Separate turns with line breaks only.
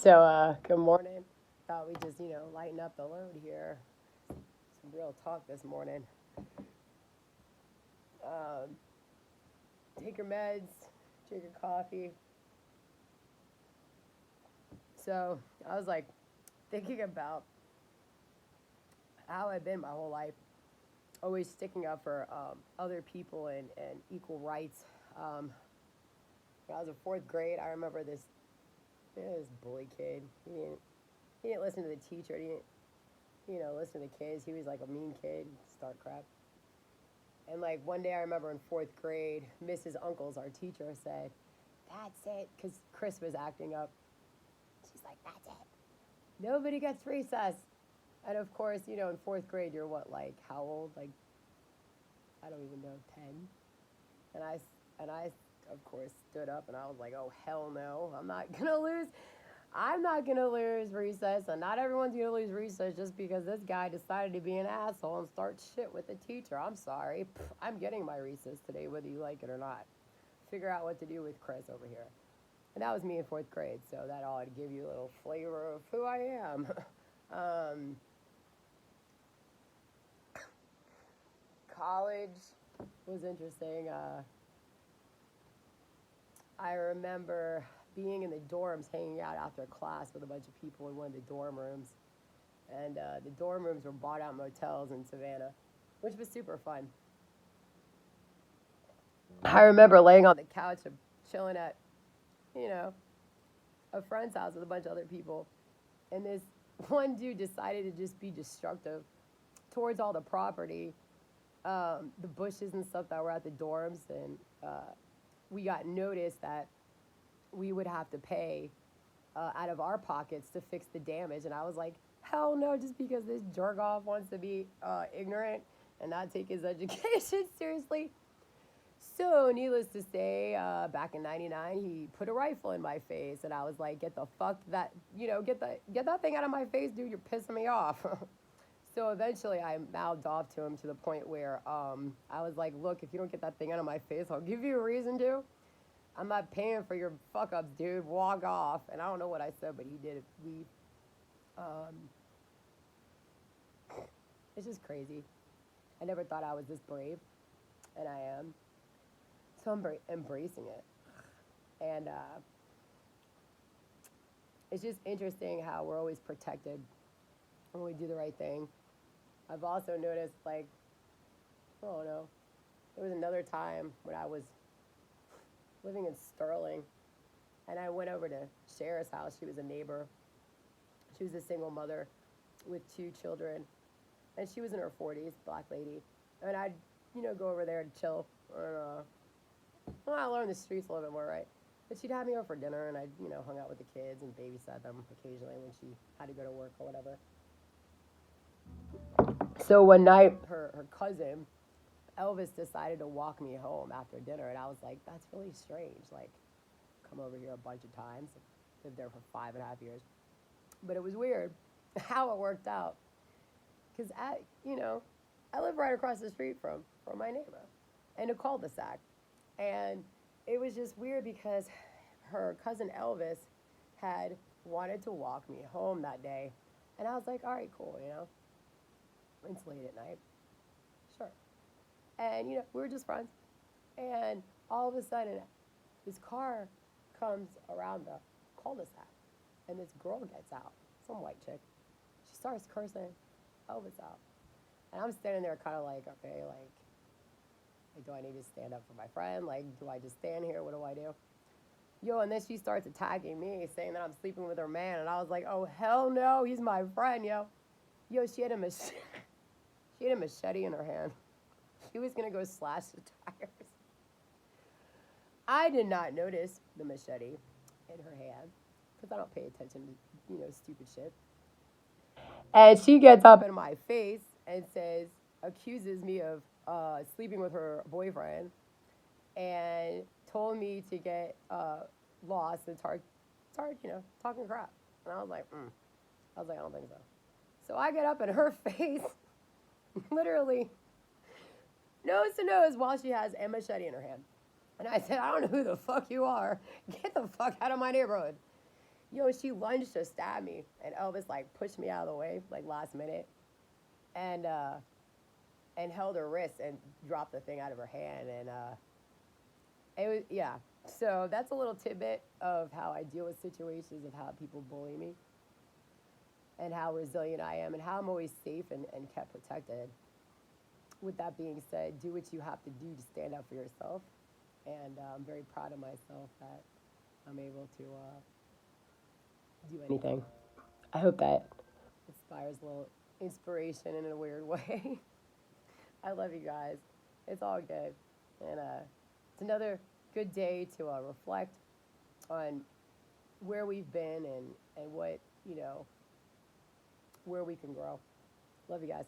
Good morning. Thought we just, lighten up the load here. Some real talk this morning. Um, take your meds, drink your coffee. So, I was like thinking about how I've been my whole life, always sticking up for other people and equal rights. Um, when I was in fourth grade, I remember this bully kid. He didn't listen to the teacher. He didn't, listen to the kids. He was like a mean kid, start crap. And like one day I remember in fourth grade, Mrs. Uncles, our teacher, said, "That's it," because Chris was acting up. She's like, "That's it. Nobody gets recess." And of course, in fourth grade, you're what, like, how old? Like, I don't even know, 10. And I, of course, stood up and I was like, "Oh, hell no. I'm not going to lose. I'm not going to lose recess. And not everyone's going to lose recess just because this guy decided to be an asshole and start shit with the teacher. I'm sorry. I'm getting my recess today, whether you like it or not. Figure out what to do with Chris over here." And that was me in fourth grade, so that ought to give you a little flavor of who I am. um, College was interesting. I remember being in the dorms, hanging out after class with a bunch of people in one of the dorm rooms. And the dorm rooms were bought out motels in Savannah, which was super fun. I remember laying on the couch and chilling at, you know, a friend's house with a bunch of other people. And this one dude decided to just be destructive towards all the property, the bushes and stuff that were at the dorms. And we got notice that we would have to pay out of our pockets to fix the damage. And I was like, hell no, just because this jerk off wants to be ignorant and not take his education seriously. So, needless to say, back in '99, he put a rifle in my face, and I was like, "Get the fuck that, get that thing out of my face, dude! You're pissing me off." So eventually, I mouthed off to him to the point where I was like, "Look, if you don't get that thing out of my face, I'll give you a reason to. I'm not paying for your fuck ups, dude. Walk off." And I don't know what I said, but he did leave. Um, it's just crazy. I never thought I was this brave, and I am. So I'm embracing it. And it's just interesting how we're always protected when we do the right thing. I've also noticed, like, I don't know, there was another time when I was living in Sterling, and I went over to Cher's house. She was a neighbor. She was a single mother with two children, and she was in her 40s, black lady. And I'd, go over there to chill, or, I learned the streets a little bit more, right? But she'd have me over for dinner, and I'd, hung out with the kids and babysat them occasionally when she had to go to work or whatever. So one night, her cousin, Elvis, decided to walk me home after dinner, and I was like, that's really strange. Like, come over here a bunch of times, lived there for 5.5 years. But it was weird how it worked out. Because, I live right across the street from my neighbor in a cul-de-sac. And it was just weird because her cousin Elvis had wanted to walk me home that day. And I was like, all right, cool, It's late at night. Sure. And, we were just friends. And all of a sudden, this car comes around the cul-de-sac. And this girl gets out, some white chick. She starts cursing Elvis out. And I'm standing there kind of like, okay, like, do I need to stand up for my friend? Like, do I just stand here? What do I do? Yo, and then she starts attacking me, saying that I'm sleeping with her man. And I was like, oh, hell no, he's my friend, yo. Yo, she had a machete in her hand. She was going to go slash the tires. I did not notice the machete in her hand because I don't pay attention to, stupid shit. And she gets up in my face and accuses me of sleeping with her boyfriend and told me to get lost and start, talking crap. And I was like, I don't think so. So I get up in her face, literally nose to nose while she has a machete in her hand. And I said, I don't know who the fuck you are. Get the fuck out of my neighborhood. Yo, she lunged to stab me, and Elvis like pushed me out of the way like last minute, and held her wrist and dropped the thing out of her hand, and it was, yeah. So that's a little tidbit of how I deal with situations, of how people bully me, and how resilient I am, and how I'm always safe and kept protected. With that being said, do what you have to do to stand up for yourself, and I'm very proud of myself that I'm able to do anything. I hope that inspires a little inspiration in a weird way. I love you guys. It's all good. And it's another good day to reflect on where we've been and what, where we can grow. Love you guys.